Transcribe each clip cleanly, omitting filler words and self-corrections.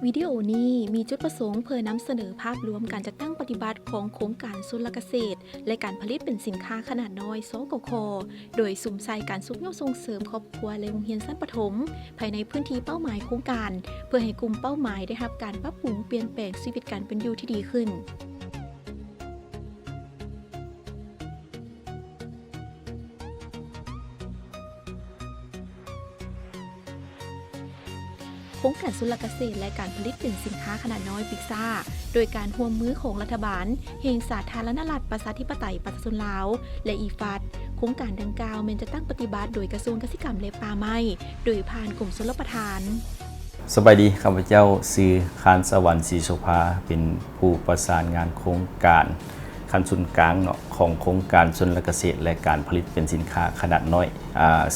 วิดีโอนี้มีจุดประสงค์เพื่อนำเสนอภาพรวมการจัดตั้งปฏิบัติของโครงการชลเกษตรและการผลิตเป็นสินค้าขนาดน้อยสกคโดยสุ่มใส่การสุขโยส่งเสริมครอบครัวและโรงเรียนชั้นประถมภายในพื้นที่เป้าหมายโครงการเพื่อให้กลุ่มเป้าหมายได้รับการปรับปรุงเปลี่ยนแปลงชีวิตการเป็นอยู่ที่ดีขึ้นโครงการชลเกษตรและการผลิตเป็นสินค้าขนาดน้อยพิกซ่าโดยการร่วมมือของรัฐบาลแห่งสาธารณรัฐประชาธิปไตยประชาชนลาวและอีฟัดโครงการดังกล่าวจะตั้งปฏิบัติโดยกระทรวงเกษตรกรรมและป่าไม้โดยผ่านกรมชลประทาน สบายดีข้าพเจ้าชื่อคานสวรรค์ศรีโสภาเป็นผู้ประสานงานโครงการขั้นศูนย์กลางของโครงการชลเกษตรและการผลิตเป็นสินค้าขนาดน้อย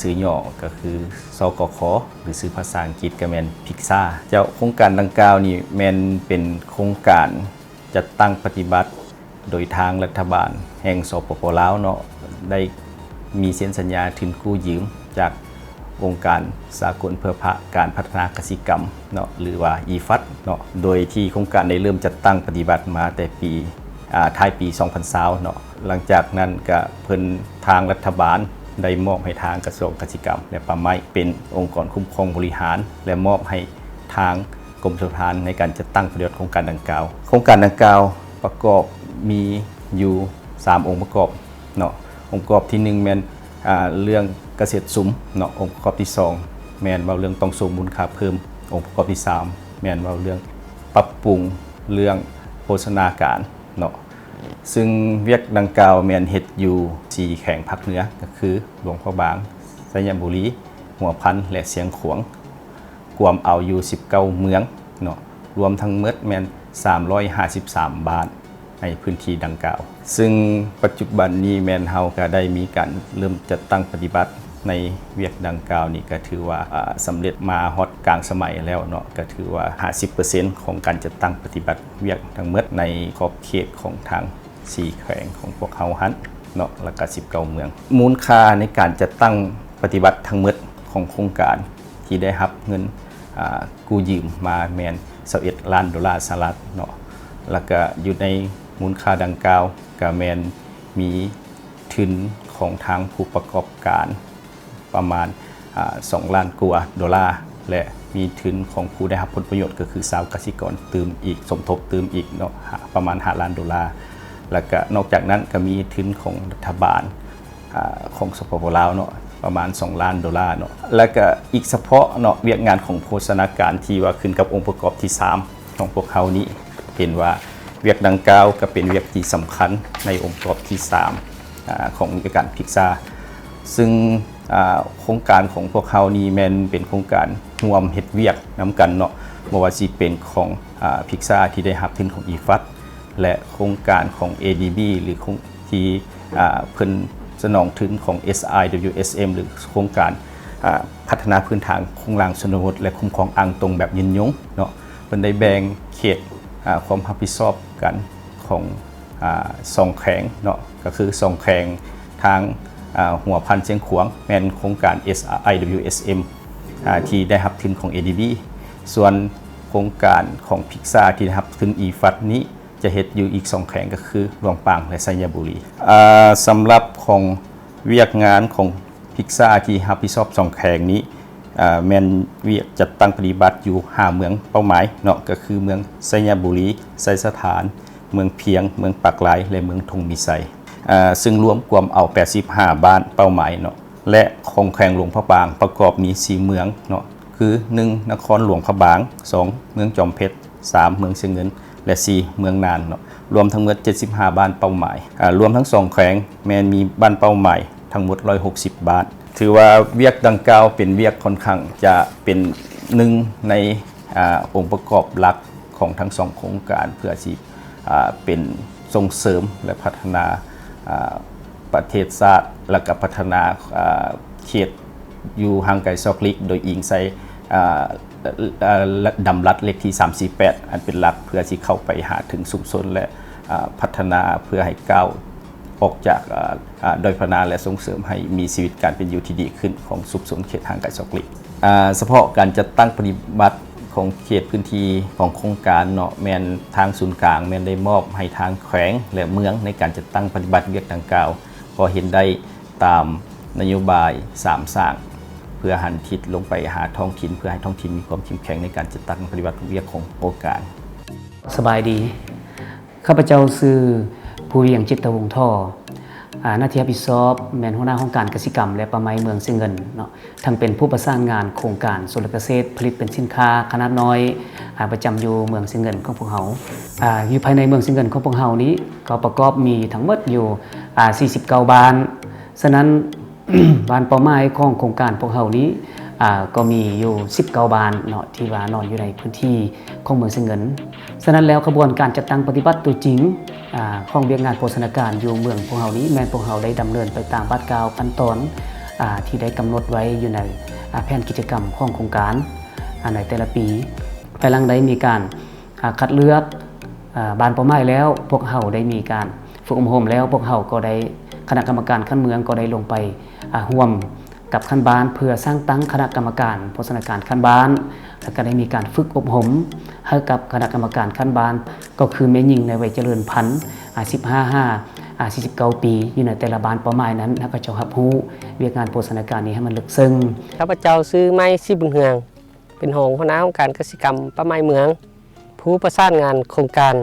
ชื่อย่อก็คือสกคหรือชื่อภาษาอังกฤษก็แม่นพิกซ่าเจ้าโครงการดังกล่าวนี่แม่นเป็นโครงการจัดตั้งปฏิบัติโดยทางรัฐบาลแห่งสปป.ลาวได้มีเซ็นสัญญาทุนกู้ยืมจากองค์การสากลเพื่อการพัฒนากสิกรรมหรือว่าอีฟัดโดยที่โครงการได้เริ่มจัดตั้งปฏิบัติมาแต่ปีท้ายปี 2020หลังจากนั้นก็เพิ่นทางรัฐบาลได้มอบให้ทางกระทรวงเกษตรกรรมและป่าไม้เป็นองค์กรคุ้มครองบริหารและมอบให้ทางกรมชลประทานในการจัดตั้งปฏิบัติโครงการดังกล่าวโครงการดังกล่าวประกอบมีอยู่3องค์ประกอบองค์ประกอบที่1แม่นเรื่องเกษตรสุมองค์ประกอบที่2แม่นว่าเรื่องต้องสมมูลค่าเพิ่มองค์ประกอบที่3แม่นว่าเรื่องปรับปรุงเรื่องโภชนาการซึ่งเวียกดังกล่าวแม่นเฮ็ดอยู่4แขวงภาคเหนือก็คือหลวงพระบางสยามบุรีหัวพันและเสียงขวงกวมเอาอยู่19เมืองรวมทั้งหมดแม่น353บ้านในพื้นที่ดังกล่าวซึ่งปัจจุบันนี้แม่นเฮาก็ได้มีการเริ่มจัดตั้งปฏิบัติในเวียกดังกล่าวนี่ก็ถือว่าสำเร็จมาฮอดกลางสมัยแล้วก็ถือว่า 50% ของการจัดตั้งปฏิบัติเวียกทั้งหมดในขอบเขตของทาง4แขวงของพวกเฮาหันแล้วก็19เมืองมูลค่าในการจัดตั้งปฏิบัติทั้งหมดของโครงการที่ได้รับเงินกู้ยืมมาแม่น$21 ล้านสหรัฐแล้วก็อยู่ในมูลค่าดังกล่าวก็แม่นมีทุนของทางผู้ประกอบการประมาณ$2 ล้านกว่าและมีทุนของผู้ได้รับผลประโยชน์ก็คือชาวเกษตรกรเติมอีกสมทบเติมอีกประมาณ$5 ล้านแล้วก็นอกจากนั้นก็มีทุนของรัฐบาลของสปป.ลาวประมาณ$2 ล้านแล้วก็อีกเฉพาะเวียกงานของโภชนาการที่ว่าขึ้นกับองค์ประกอบที่3ของพวกเขานี้เห็นว่าเวียกดังกล่าวก็เป็นเวียกที่สำคัญในองค์ประกอบที่3ของกิจการพิกซ่าซึ่งโครงการของพวกเขานี้แม่นเป็นโครงการร่วมเฮ็ดเวียกนำกันบ่ว่าสิเป็นของพิกซ่าที่ได้รับทุนของอีฟัดและโครงการของ ADB หรือที่เพิ่นสนองทุนของ SIWSM หรือโครงการพัฒนาพื้นฐานโครงสร้างชนบทและคุ้มครองอ่างตรงแบบยืนยงเพิ่นได้แบ่งเขตความรับผิดชอบกันของ2แขวงก็คือ2แขวงทางหัวพันเชียงขวางแม่นโครงการ SIWSM ที่ได้รับทุนของ ADB ส่วนโครงการของพิกซ่าที่ได้รับทุนอีฟัดนี้จะเฮ็ดอยู่อีก2แขวงก็คือหลวงปางและไสยบุรีสำหรับของเวียกงานของพิกซ่าที่รับผิดชอบ2แขวงนี้แม่นเวียกจัดตั้งปฏิบัติอยู่5เมืองเป้าหมายก็คือเมืองไสยบุรีไสยสถานเมืองเพียงเมืองปากหลายและเมืองทงมีไซซึ่งรวมกวมเอา85บ้านเป้าหมายและของแขวงหลวงพระบางประกอบมี4เมืองคือ1นครหลวงพระบาง2เมืองจอมเพชร3เมืองเชียงเงินและ4เมืองน่านรวมทั้งหมด75บ้านเป้าหมายรวมทั้ง2แขวงแม้นมีบ้านเป้าหมายทั้งหมด160บ้านถือว่าเวียกดังกล่าวเป็นเวียกค่อนข้างจะเป็นหนึ่งในองค์ประกอบหลักของทั้ง2โครงการเพื่อที่เป็นส่งเสริมและพัฒนาประเทศชาติและก็พัฒนาเขตอยู่ห่างไกลซอกลิกโดยอิงใส่ดำรัดเลขที่348อันเป็นหลักเพื่อที่เข้าไปหาถึงสุขสนและพัฒนาเพื่อให้ก้าวออกจากโดยพัฒนาและส่งเสริมให้มีชีวิตการเป็นอยู่ที่ดีขึ้นของสุขสนเขตห่างไกลซอกลิกเฉพาะการจัดตั้งปฏิบัติ ของเขตพื้นที่ของโครงการเนาะแม่นทางศูนย์กลางแม่นได้มอบให้ทางแขวงและเมืองในการจัดตั้งปฏิบัติเวียกดังกล่าวพอเห็นได้ตามนโยบาย3สร้างเพื่อหันทิศลงไปหาท้องถิ่นเพื่อให้ท้องถิ่นมีความเข้มแข็งในการจัดตั้งปฏิบัติเวียกของโครงการสบายดีข้าพเจ้าชื่อผู้เวียงจิตตวงศ์ท่อหน้าที่รับผิดชอบแม่นหัวหน้าห้องการเกษตรกรรมและป่าไม้เมืองเสียเงินเนาะทั้งเป็นผู้ประสานงานโครงการสวนเกษตรผลิตเป็นสินค้าขนาดน้อยประจำอยู่เมืองเสียเงินของพวกเราอยู่ภายในเมืองเสียเงินของพวกเรานี้ก็ประกอบมีทั้งหมดอยู่49 บ้านฉะนั้น บ้านเป้าหมายของโครงการพวกเรานี้ก็มีอยู่19 บ้านเนาะที่ว่านอนอยู่ในพื้นที่ของเมืองเสียเงินฉะนั้นแล้วกระบวนการจัดตั้งปฏิบัติตัวจริงของเวียกงานโภชนาการอยู่เมืองพวกเรานี้แม้พวกเราได้ดำเนินไปตามบัตรกาวขั้นตอนที่ได้กำหนดไว้อยู่ในแผนกิจกรรมของโครงการในแต่ละปีภายหลังได้มีการคัดเลือกบ้านเป้าหมายแล้วพวกเราได้มีการฝึกอบรมแล้วพวกเราก็ได้คณะกรรมการขั้นเมืองก็ได้ลงไปร่วมกับขั้นบ้านเพื่อสร้างตั้งคณะกรรมการโภชนาการขั้นบ้านแล้วก็ได้มีการฝึกอบรมให้กับคณะกรรมการขั้นบ้านก็คือแม่หญิงในวัยเจริญพันธุ์49 ปีอยู่ในแต่ละบ้านเป้าหมายนั้นแล้วก็เจ้ารับรู้เวียกงานโภชนาการนี้ให้มันลึกซึ้งข้าพเจ้าซื้อไม้ซีบุญเฮืองเป็นหงหัวหน้าของการเกษตรกรรมป่าไม้เมืองผู้ประสานงานโครงการ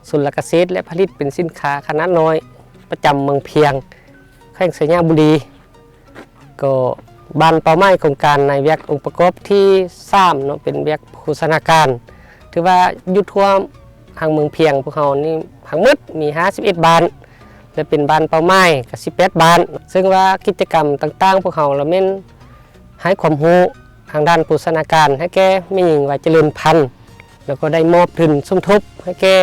สุลเกษตรและผลิตเป็นสินค้าขนาดน้อยประจำเมืองเพียงแขวงสัญญาบุรีก็บ้านเป้าหมายโครงการในเวียกองค์ประกอบที่3เนาะเป็นเวียกโภชนาการถือว่าอยู่ทั่วทางเมืองเพียงพวกเรานี่ทั้งหมดมี51 บ้านและเป็นบ้านเป้าหมายกับ18 บ้านซึ่งว่ากิจกรรมต่างๆพวกเราละเม่นให้ความรู้ทางด้านโภชนาการให้แก่แม่หญิงวัยเจริญพันธุ์แล้วก็ได้มอบทุนสมทบให้แก่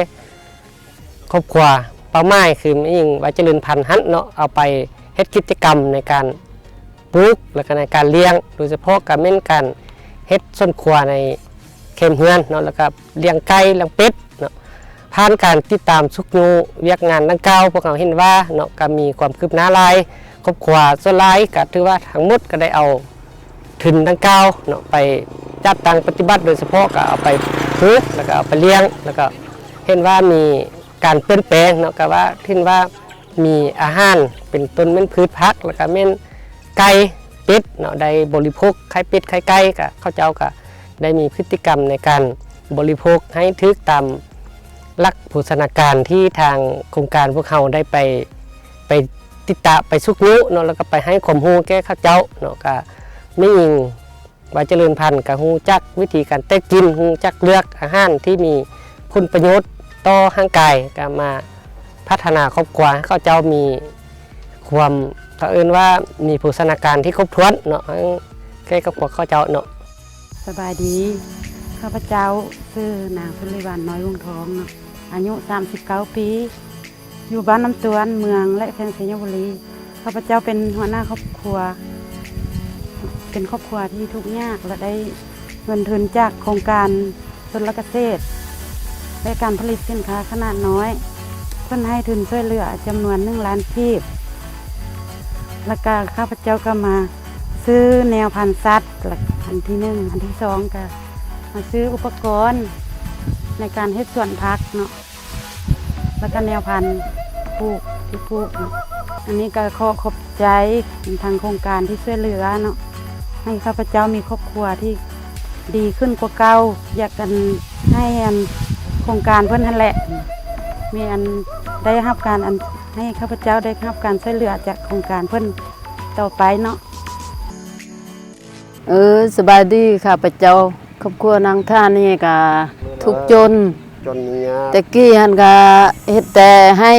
ครอบครัวเป้าหมายคือแม่หญิงวัยเจริญพันธุ์หันเนาะเอาไปเฮ็ดกิจกรรมในการปลูกและก็ในการเลี้ยงโดยเฉพาะการเม่นการเฮ็ดส้นครัวในเข็มเฮือนเนาะแล้วก็เลี้ยงไก่เลี้ยงเป็ดเนาะผ่านการติดตามสุกยูเวียกงานดังกล่าวพวกเราเห็นว่าเนาะก็มีความคืบหน้าหลายครอบครัวส่วนหลายก็ถือว่าทั้งหมดก็ได้เอาทุนดังกล่าวเนาะไปจัดตั้งปฏิบัติโดยเฉพาะก็เอาไปปลูกแล้วก็เอาไปเลี้ยงแล้วก็เห็นว่ามีการเปลี่ยนแปลงเนาะก็ว่าเห็นว่ามีอาหารเป็นต้นเม่นพืชผักแล้วก็เม่นไก่เป็ดเนาะได้บริโภคไข่เป็ดไข่ไก่ก็เขาเจ้าก็ได้มีพฤติกรรมในการบริโภคให้ถึกตามหลักโภชนาการที่ทางโครงการพวกเขาได้ไปติดตามไปสุกนิ้วเนาะแล้วก็ไปให้ความรู้แก่ข้าเจ้าเนาะก็ไม่ยิงวัยเจริญพันธุ์กับฮู้จักวิธีการเต้กินฮู้จักเลือกอาหารที่มีคุณประโยชน์ต่อร่างกายก็มาพัฒนาครอบครัวให้ข้าเจ้ามีความถ้าเอิ้นว่ามีโภชนาการที่ครบถ้วนเนาะแก่กับพวกข้าเจ้าเนาะสบายดีข้าพเจ้าชื่อนางสุริวัลน้อยวงทองเนาะอายุ39 ปีอยู่บ้านน้ำตวนเมืองและแขวงสัญญาบุรีข้าพเจ้าเป็นหัวหน้าครอบครัวเป็นครอบครัวที่ทุกข์ยากและได้เงินทุนจากโครงการชลเกษตรและการผลิตสินค้าขนาดน้อยเพิ่นให้ทุนช่วยเหลือจำนวน1 ล้านกีบแล้วก็ข้าพเจ้าก็มาซื้อแนวพันธุ์สัตว์อันที่1อันที่2ก็มาซื้ออุปกรณ์ในการเฮ็ดสวนผักเนาะแล้วก็แนวพันธุ์ปลูกที่ปลูกเนาะอันนี้ก็ขอขอบใจทางโครงการที่ช่วยเหลือเนาะให้ข้าพเจ้ามีครอบครัวที่ดีขึ้นกว่าเก่าอยากกันให้โครงการเพิ่นนั่นแหละมีอันได้รับการอันให้ข้าพเจ้าได้รับการช่วยเหลือจากโครงการเพิ่นต่อไปเนาะสบายดีค่ะพระเจ้าครอบครัวนางท่านี่ก็ทุกจนแต่กี้หันก็เฮ็ดแต่ให้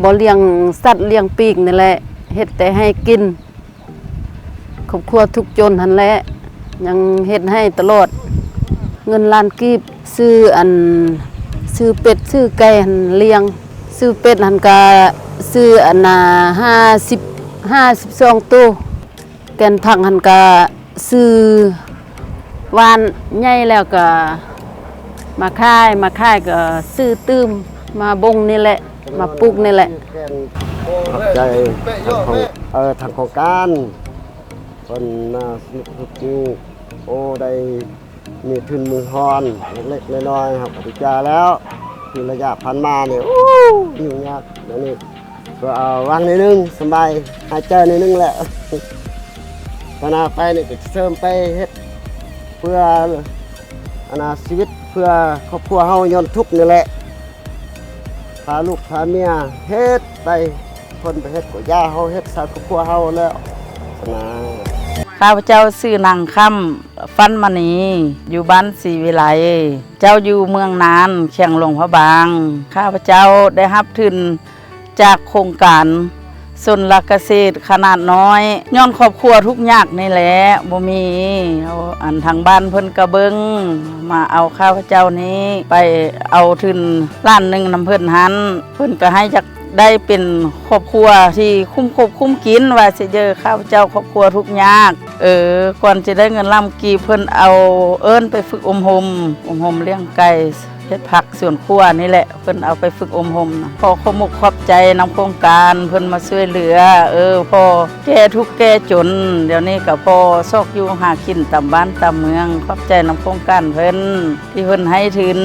บ่เลี้ยงสัตว์เลี้ยงปีกนี่แหละเฮ็ดแต่ให้กินครอบครัวทุกจนหันแหละยังเฮ็ดให้ตลอดเงินล้านกีบซื้อเป็ดซื้อไก่หันเลี้ยงซื้อเป็ดหันก็ซื้ออันน่ะ52ตัวแกนผักหันก็ซื้อวานใหญ่แล้วก็มาค่ายก็ซื้อตื้มมาบงนี่แหละมาปลูกนี่แหละขอบใจทางโครงการคนสนุกโอ้ได้ มีทุนมือฮอนเล็กๆน้อยๆครับปฏิจาแล้วคือระยะพันมาเนี่ยยุ่งยากเดี๋ยวนี้ก็เอาวางนิดนึงสบายหายใจนิดนึงแหละตอนหน้าไปเนี่ยก็เสริมไปเฮ็ดเพื่ออนาคตชีวิตเพื่อครอบครัวเฮาย้อนทุกข์นี่แหละพาลูกพาเมียเฮ็ดไปคนไปเฮ็ดก็ย่าเฮาเฮ็ดสร้างครอบครัวเฮาแล้วนะ ข้าพเจ้าชื่อนางค่ำฟันมณีอยู่บ้านศรีวิไลเจ้าอยู่เมืองนานเชียงหลวงพระบางข้าพเจ้าได้รับทุนจากโครงการชนละเกษตรขนาดน้อยย้อนครอบครัวทุกยากนี่แหละบ่มีเอาอันทางบ้านเพิ่นกระเบิงมาเอาข้าพเจ้านี้ไปเอาทุนล้านหนึ่งนำเพิ่นหันเพิ่นก็ให้จากได้เป็นครอบครัวที่คุ้มกินว่าสิเจอข้าพเจ้าครอบครัวทุกยากก่อนจะได้เงินล่ำกีเพิ่นเอาไปฝึกอมหมเลี้ยงไก่เฮ็ดผักสวนครัวนี่แหละเพิ่นเอาไปฝึกอมหมนะพอขมุกขอบใจนำโครงการเพิ่นมาช่วยเหลือพอแก้ทุกข์แก้จนเดี๋ยวนี้ก็พอซอกอยู่หากินตามบ้านตามเมืองขอบใจนำโครงการเพิ่นที่เพิ่นให้ทุน